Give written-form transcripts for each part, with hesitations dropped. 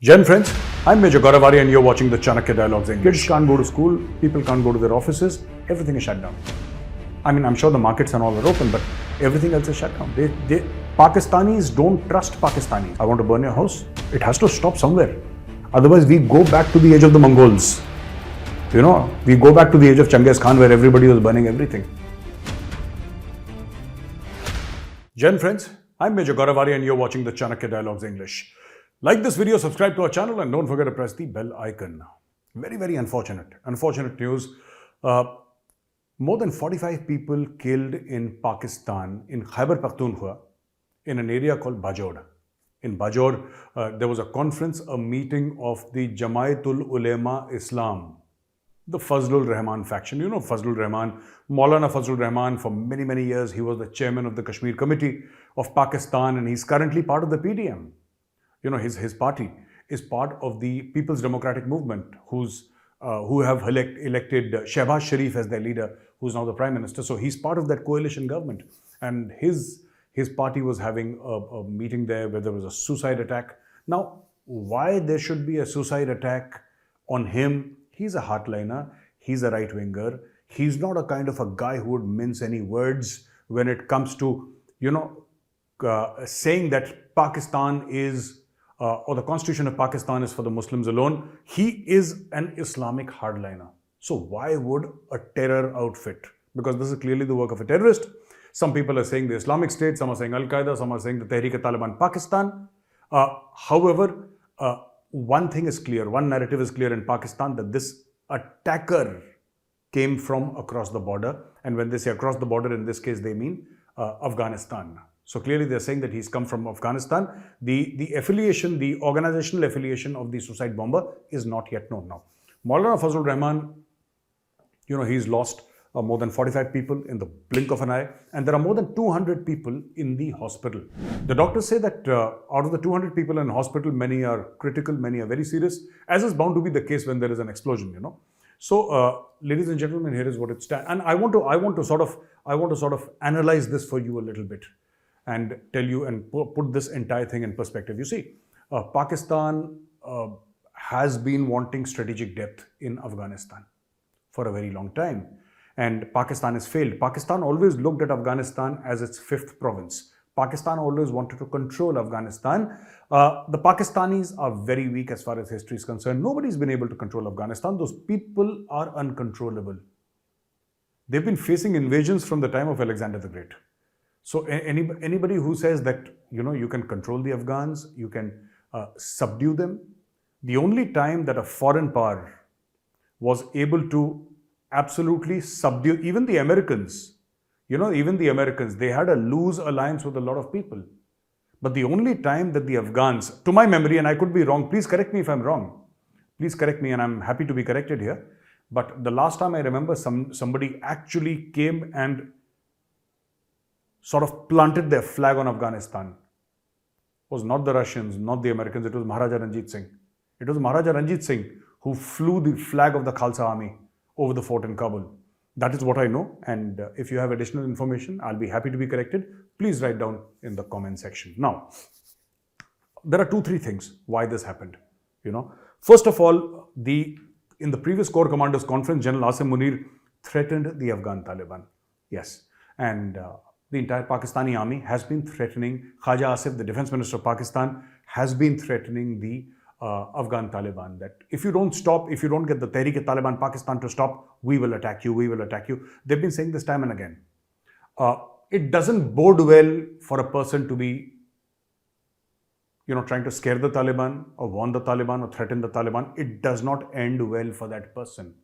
Gen friends, I'm Major Gaurav Arya and you're watching the Chanakya Dialogues English. Kids can't go to school, people can't go to their offices, everything is shut down. I mean, I'm sure the markets and all are open, but everything else is shut down. Pakistanis don't trust Pakistanis. I want to burn your house. It has to stop somewhere. Otherwise, we go back to the age of the Mongols. You know, we go back to the age of Genghis Khan where everybody was burning everything. Gen friends, I'm Major Gaurav Arya and you're watching the Chanakya Dialogues English. Like this video, subscribe to our channel and don't forget to press the bell icon. Very, very unfortunate news. More than 45 people killed in Pakistan, in Khyber Pakhtunkhwa, in an area called Bajaur. In Bajaur, there was a conference, a meeting of the Jamaatul Ulema Islam, the Fazlur Rahman faction. You know Fazlur Rahman, Maulana Fazlur Rahman. For many, many years, he was the chairman of the Kashmir Committee of Pakistan and he's currently part of the PayTM. You know, his party is part of the People's Democratic Movement, who have elected Shehbaz Sharif as their leader, who's now the Prime Minister. So he's part of that coalition government. And his party was having a meeting there where there was a suicide attack. Now, why there should be a suicide attack on him? He's a hardliner. He's a right-winger. He's not a kind of a guy who would mince any words when it comes to, you know, saying that Pakistan is or the constitution of Pakistan is for the Muslims alone. He is an Islamic hardliner. So why would a terror outfit? Because this is clearly the work of a terrorist. Some people are saying the Islamic State, some are saying Al-Qaeda, some are saying the Tehreek-e-Taliban Pakistan. However, one thing is clear, one narrative is clear in Pakistan, that this attacker came from across the border. And when they say across the border, in this case, they mean Afghanistan. So clearly they're saying that he's come from Afghanistan. The affiliation, the organizational affiliation of the suicide bomber is not yet known now. Maulana Fazlur Rahman, you know, he's lost more than 45 people in the blink of an eye. And there are more than 200 people in the hospital. The doctors say that out of the 200 people in hospital, many are critical, many are very serious, as is bound to be the case when there is an explosion, you know. So, ladies and gentlemen, here is what it stands. And I want to sort of analyze this for you a little bit and tell you and put this entire thing in perspective. You see, Pakistan has been wanting strategic depth in Afghanistan for a very long time. And Pakistan has failed. Pakistan always looked at Afghanistan as its fifth province. Pakistan always wanted to control Afghanistan. The Pakistanis are very weak as far as history is concerned. Nobody's been able to control Afghanistan. Those people are uncontrollable. They've been facing invasions from the time of Alexander the Great. So anybody who says that, you know, you can control the Afghans, you can subdue them, the only time that a foreign power was able to absolutely subdue even the Americans, you know, even the Americans, they had a loose alliance with a lot of people. But the only time that the Afghans, to my memory, and I could be wrong, please correct me if I'm wrong. Please correct me and I'm happy to be corrected here. But the last time I remember somebody actually came and sort of planted their flag on Afghanistan was not the Russians, not the Americans, it was Maharaja Ranjit Singh. It was Maharaja Ranjit Singh who flew the flag of the Khalsa army over the fort in Kabul. That is what I know, and if you have additional information, I'll be happy to be corrected. Please write down in the comment section. Now, there are 2-3 things why this happened. You know, first of all, in the previous Corps Commanders Conference, General Asim Munir threatened the Afghan Taliban. Yes, and the entire Pakistani army has been threatening, Khaja Asif, the defense minister of Pakistan, has been threatening the Afghan Taliban that if you don't stop, if you don't get the Tehreek-e-Taliban Pakistan to stop, we will attack you, we will attack you. They've been saying this time and again. It doesn't bode well for a person to be, you know, trying to scare the Taliban or warn the Taliban or threaten the Taliban. It does not end well for that person.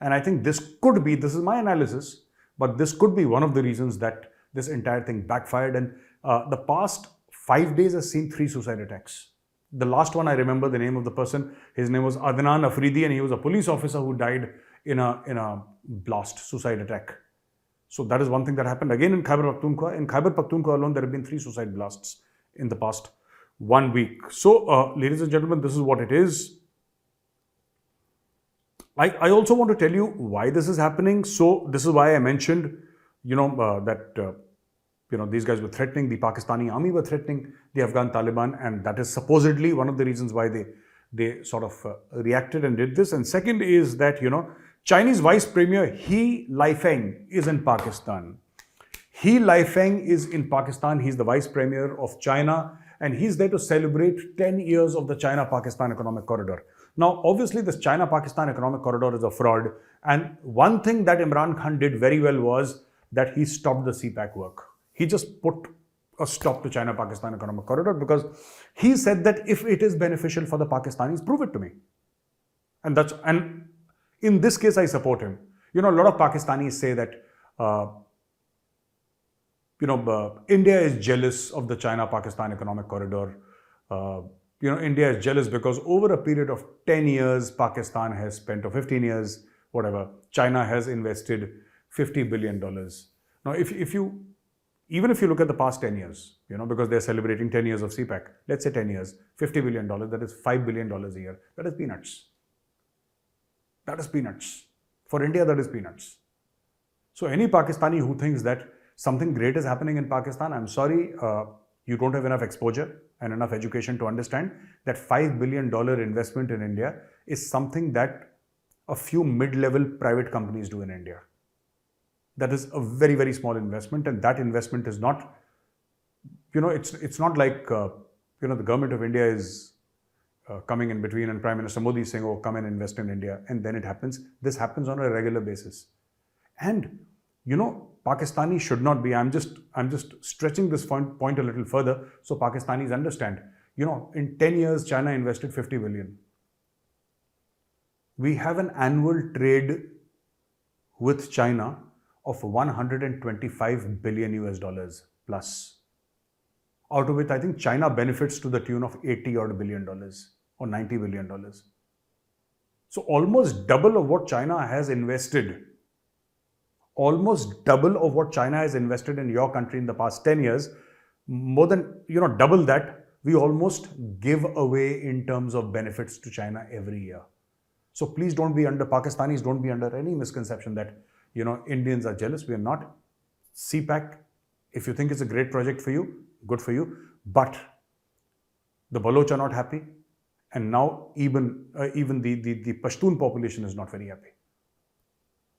And I think this could be, this is my analysis, but this could be one of the reasons that this entire thing backfired. And the past 5 days has seen 3 suicide attacks. The last one, I remember the name of the person. His name was Adnan Afridi and he was a police officer who died in a blast, suicide attack. So that is one thing that happened again in Khyber Pakhtunkhwa. In Khyber Pakhtunkhwa alone, there have been 3 suicide blasts in the past 1 week. So, ladies and gentlemen, this is what it is. I also want to tell you why this is happening. So this is why I mentioned, you know, that these guys were threatening, the Pakistani army were threatening the Afghan Taliban, and that is supposedly one of the reasons why they sort of reacted and did this. And second is that, Chinese Vice Premier He Lifeng is in Pakistan. He Lifeng is in Pakistan. He's the Vice Premier of China, and he's there to celebrate 10 years of the China-Pakistan Economic Corridor. Now, obviously, this China-Pakistan Economic Corridor is a fraud. And one thing that Imran Khan did very well was that he stopped the CPEC work. He just put a stop to China-Pakistan Economic Corridor because he said that if it is beneficial for the Pakistanis, prove it to me. And in this case, I support him. A lot of Pakistanis say that, India is jealous of the China-Pakistan Economic Corridor. India is jealous because over a period of 10 years, Pakistan has spent, or 15 years, whatever, China has invested $50 billion. Now, even if you look at the past 10 years, because they're celebrating 10 years of CPEC, let's say 10 years, $50 billion, that is $5 billion a year. That is peanuts. That is peanuts. For India, that is peanuts. So any Pakistani who thinks that something great is happening in Pakistan, I'm sorry, you don't have enough exposure and enough education to understand that $5 billion investment in India is something that a few mid-level private companies do in India. That is a very, very small investment, and that investment is not, it's not like, the government of India is coming in between and Prime Minister Modi is saying, oh, come and invest in India, and then it happens. This happens on a regular basis. And, Pakistani should not be, I'm just stretching this point a little further so Pakistanis understand. In 10 years, China invested 50 billion. We have an annual trade with China of 125 billion US dollars plus, out of which I think China benefits to the tune of 80 odd billion dollars or 90 billion dollars. So almost double of what China has invested, in your country in the past 10 years, more than, double that, we almost give away in terms of benefits to China every year. So please Pakistanis don't be under any misconception that, Indians are jealous. We are not. CPEC, if you think it's a great project for you, good for you. But the Baloch are not happy. And now even the Pashtun population is not very happy.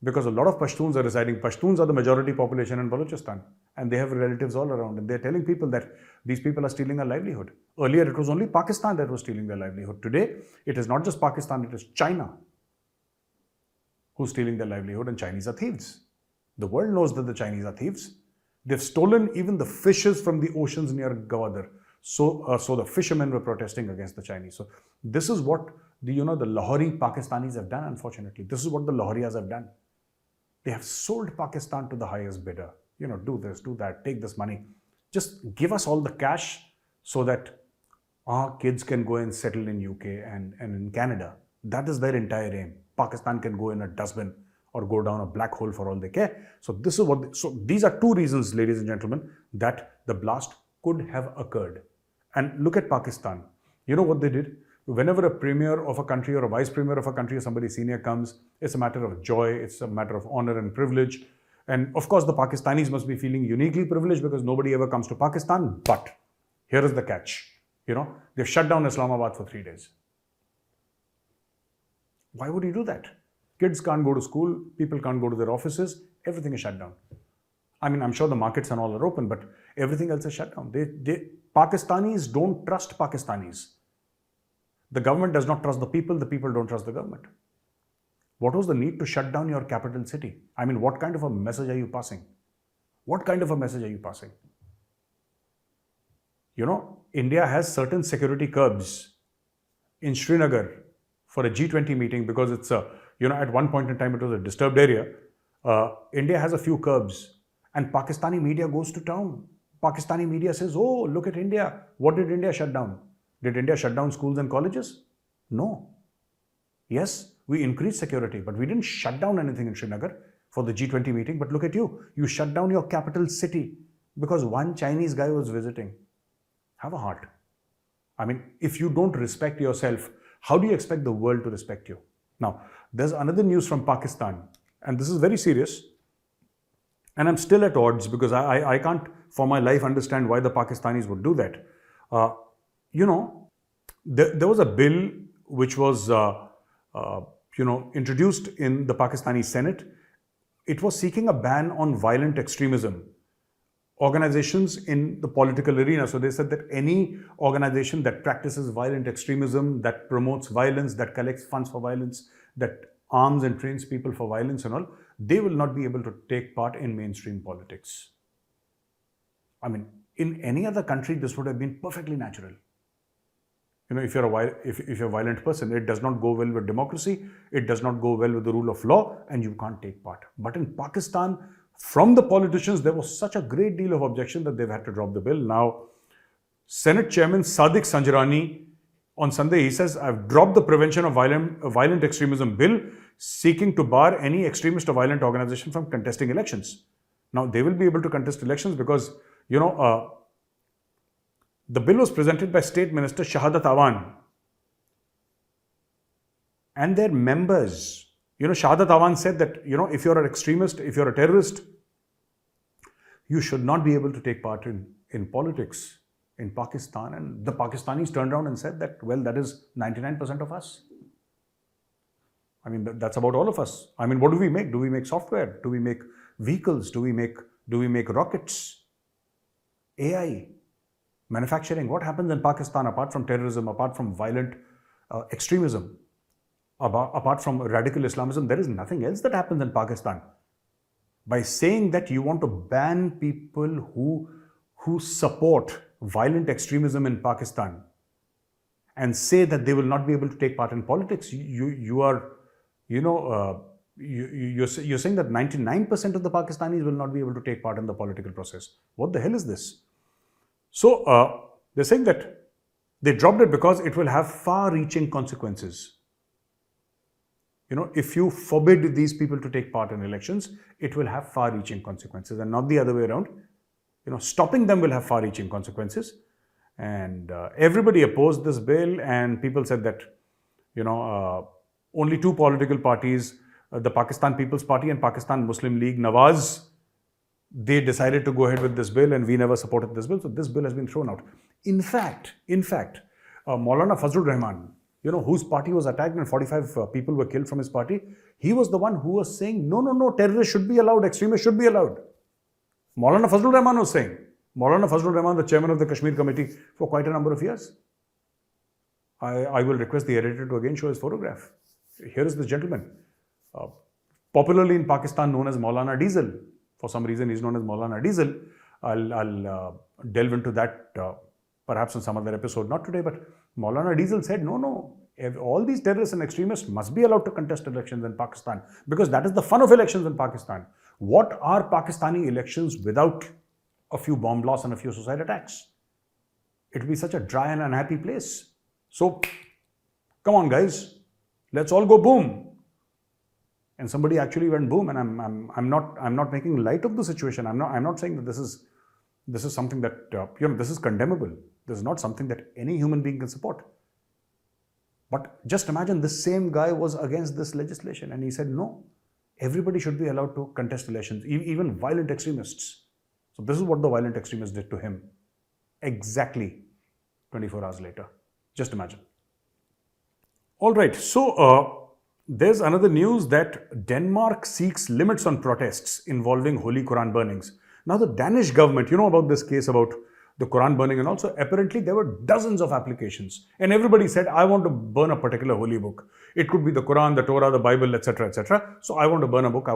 Because a lot of Pashtuns are residing. Pashtuns are the majority population in Balochistan. And they have relatives all around. And they're telling people that these people are stealing their livelihood. Earlier, it was only Pakistan that was stealing their livelihood. Today, it is not just Pakistan, it is China who's stealing their livelihood, and Chinese are thieves. The world knows that the Chinese are thieves. They've stolen even the fishes from the oceans near Gwadar. So the fishermen were protesting against the Chinese. So this is what the Lahori Pakistanis have done, unfortunately. This is what the Lahoriyas have done. They have sold Pakistan to the highest bidder. Do this, do that, take this money. Just give us all the cash so that our kids can go and settle in UK and in Canada. That is their entire aim. Pakistan can go in a dustbin or go down a black hole for all they care. So these are two reasons, ladies and gentlemen, that the blast could have occurred. And look at Pakistan. You know what they did? Whenever a premier of a country or a vice premier of a country or somebody senior comes, it's a matter of joy, it's a matter of honor and privilege. And of course, the Pakistanis must be feeling uniquely privileged because nobody ever comes to Pakistan. But here is the catch. They've shut down Islamabad for 3 days. Why would you do that? Kids can't go to school, people can't go to their offices, everything is shut down. I mean, I'm sure the markets and all are open, but everything else is shut down. Pakistanis don't trust Pakistanis. The government does not trust the people don't trust the government. What was the need to shut down your capital city? I mean, what kind of a message are you passing? What kind of a message are you passing? India has certain security curbs in Srinagar for a G20 meeting because it's at one point in time it was a disturbed area. India has a few curbs and Pakistani media goes to town. Pakistani media says, oh, look at India. What did India shut down? Did India shut down schools and colleges? No. Yes, we increased security, but we didn't shut down anything in Srinagar for the G20 meeting. But look at you. You shut down your capital city because one Chinese guy was visiting. Have a heart. I mean, if you don't respect yourself, how do you expect the world to respect you? Now, there's another news from Pakistan, and this is very serious. And I'm still at odds because I can't for my life understand why the Pakistanis would do that. Uh, you know, there was a bill which was, introduced in the Pakistani Senate. It was seeking a ban on violent extremism organizations in the political arena. So they said that any organization that practices violent extremism, that promotes violence, that collects funds for violence, that arms and trains people for violence and all, they will not be able to take part in mainstream politics. I mean, in any other country, this would have been perfectly natural. If you're a violent person, it does not go well with democracy, it does not go well with the rule of law, and you can't take part. But in Pakistan, from the politicians, there was such a great deal of objection that they've had to drop the bill. Now, Senate Chairman Sadiq Sanjarani, on Sunday, he says, I've dropped the Prevention of Violent Extremism Bill, seeking to bar any extremist or violent organization from contesting elections. Now, they will be able to contest elections because, the bill was presented by State Minister Shahadat Awan and their members. Shahadat Awan said that, if you're an extremist, if you're a terrorist, you should not be able to take part in politics in Pakistan. And the Pakistanis turned around and said that, well, that is 99% of us. I mean, that's about all of us. I mean, what do we make? Do we make software? Do we make vehicles? Do we make rockets? AI? Manufacturing? What happens in Pakistan apart from terrorism, apart from violent extremism, apart from radical Islamism? There is nothing else that happens in Pakistan. By saying that you want to ban people who support violent extremism in Pakistan and say that they will not be able to take part in politics, you're saying that 99% of the Pakistanis will not be able to take part in the political process. What the hell is this? So they're saying that they dropped it because it will have far-reaching consequences. If you forbid these people to take part in elections, it will have far-reaching consequences and not the other way around. Stopping them will have far-reaching consequences. And everybody opposed this bill, and people said that, only two political parties, the Pakistan People's Party and Pakistan Muslim League Nawaz, they decided to go ahead with this bill, and we never supported this bill. So this bill has been thrown out. In fact, Maulana Fazlur Rahman, whose party was attacked and 45 people were killed from his party, he was the one who was saying, no, terrorists should be allowed, extremists should be allowed. Maulana Fazlur Rahman was saying. Maulana Fazlur Rahman, the chairman of the Kashmir Committee for quite a number of years. I will request the editor to again show his photograph. Here is this gentleman, popularly in Pakistan known as Maulana Diesel. For some reason, he's known as Maulana Diesel. I'll delve into that perhaps in some other episode, not today, but Maulana Diesel said, no, all these terrorists and extremists must be allowed to contest elections in Pakistan because that is the fun of elections in Pakistan. What are Pakistani elections without a few bomb blasts and a few suicide attacks? It would be such a dry and unhappy place. So, come on guys, let's all go boom. And somebody actually went boom, and I'm not making light of the situation. I'm not saying that this is something that this is condemnable. This is not something that any human being can support. But just imagine this same guy was against this legislation, and he said no, everybody should be allowed to contest elections, even violent extremists. So this is what the violent extremists did to him. Exactly 24 hours later. Just imagine. All right. So there's another news that Denmark seeks limits on protests involving Holy Quran burnings. Now the Danish government, about this case about the Quran burning, and also apparently there were dozens of applications, and everybody said, I want to burn a particular holy book. It could be the Quran, the Torah, the Bible, etc., etc. So I want to burn a book,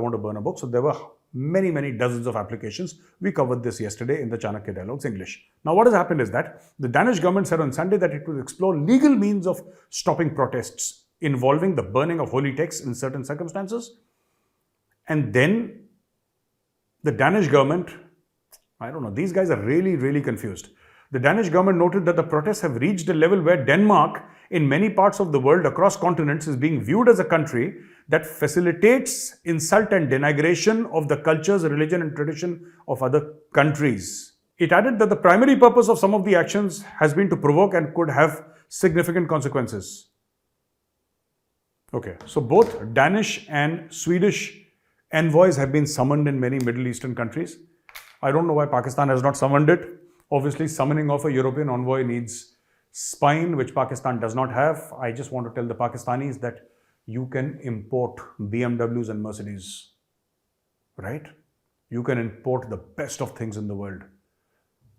So there were many dozens of applications. We covered this yesterday in the Chanakya Dialogues English. Now what has happened is that the Danish government said on Sunday that it would explore legal means of stopping protests involving the burning of holy texts in certain circumstances. And then the Danish government, I don't know, these guys are really confused. The Danish government noted that the protests have reached a level where Denmark, in many parts of the world across continents, is being viewed as a country that facilitates insult and denigration of the cultures, religion and tradition of other countries. It added that the primary purpose of some of the actions has been to provoke and could have significant consequences. Okay, so both Danish and Swedish Envoys have been summoned in many Middle Eastern countries. I don't know why Pakistan has not summoned it. Obviously, summoning of a European envoy needs spine, which Pakistan does not have. I just want to tell the Pakistanis that you can import BMWs and Mercedes, right? You can import the best of things in the world.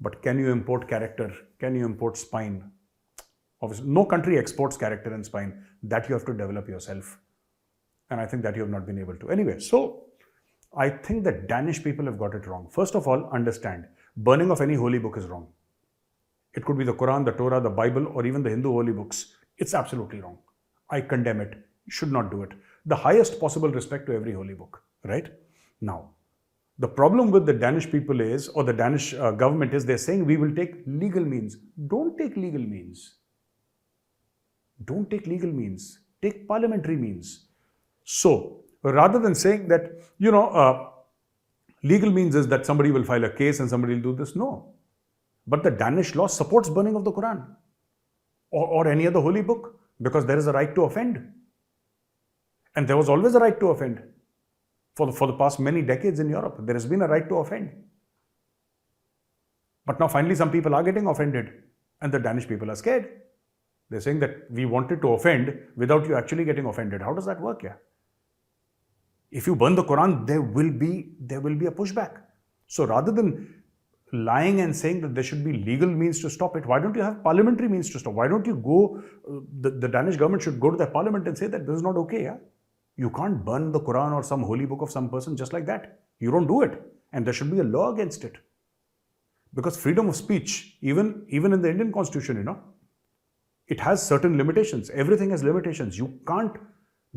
But can you import character? Can you import spine? Obviously, no country exports character and spine. That you have to develop yourself. And I think that you have not been able to. Anyway, so I think that Danish people have got it wrong. First of all, understand, burning of any holy book is wrong. It could be the Quran, the Torah, the Bible, or even the Hindu holy books. It's absolutely wrong. I condemn it. You should not do it. The highest possible respect to every holy book, right? Now, the problem with the Danish people is, or the Danish government is, they're saying we will take legal means. Don't take legal means. Don't take legal means. Take parliamentary means. So, rather than saying that, legal means is that somebody will file a case and somebody will do this, no. But the Danish law supports burning of the Quran or any other holy book because there is a right to offend. And there was always a right to offend. For the past many decades in Europe, there has been a right to offend. But now finally some people are getting offended and the Danish people are scared. They're saying that we wanted to offend without you actually getting offended. How does that work? Yeah. If you burn the Quran, there will be a pushback. So rather than lying and saying that there should be legal means to stop it, why don't you have parliamentary means to stop? Why don't you go, the Danish government should go to the parliament and say that this is not okay. Yeah? You can't burn the Quran or some holy book of some person just like that. You don't do it. And there should be a law against it. Because freedom of speech, even in the Indian constitution, it has certain limitations. Everything has limitations. You can't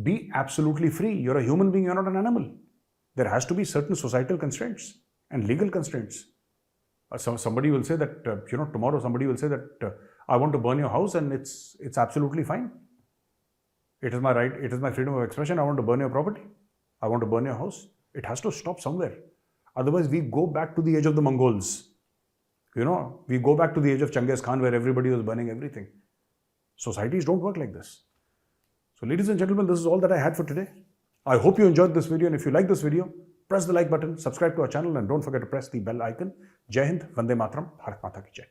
be absolutely free. You're a human being, you're not an animal. There has to be certain societal constraints and legal constraints. Somebody will say that, tomorrow somebody will say that I want to burn your house and it's absolutely fine. It is my right, it is my freedom of expression. I want to burn your property. I want to burn your house. It has to stop somewhere. Otherwise, we go back to the age of the Mongols. We go back to the age of Genghis Khan where everybody was burning everything. Societies don't work like this. So ladies and gentlemen, this is all that I had for today. I hope you enjoyed this video, and if you like this video, press the like button, subscribe to our channel, and don't forget to press the bell icon. Jai Hind, Vande Mataram, Bharat Mata Ki Jai.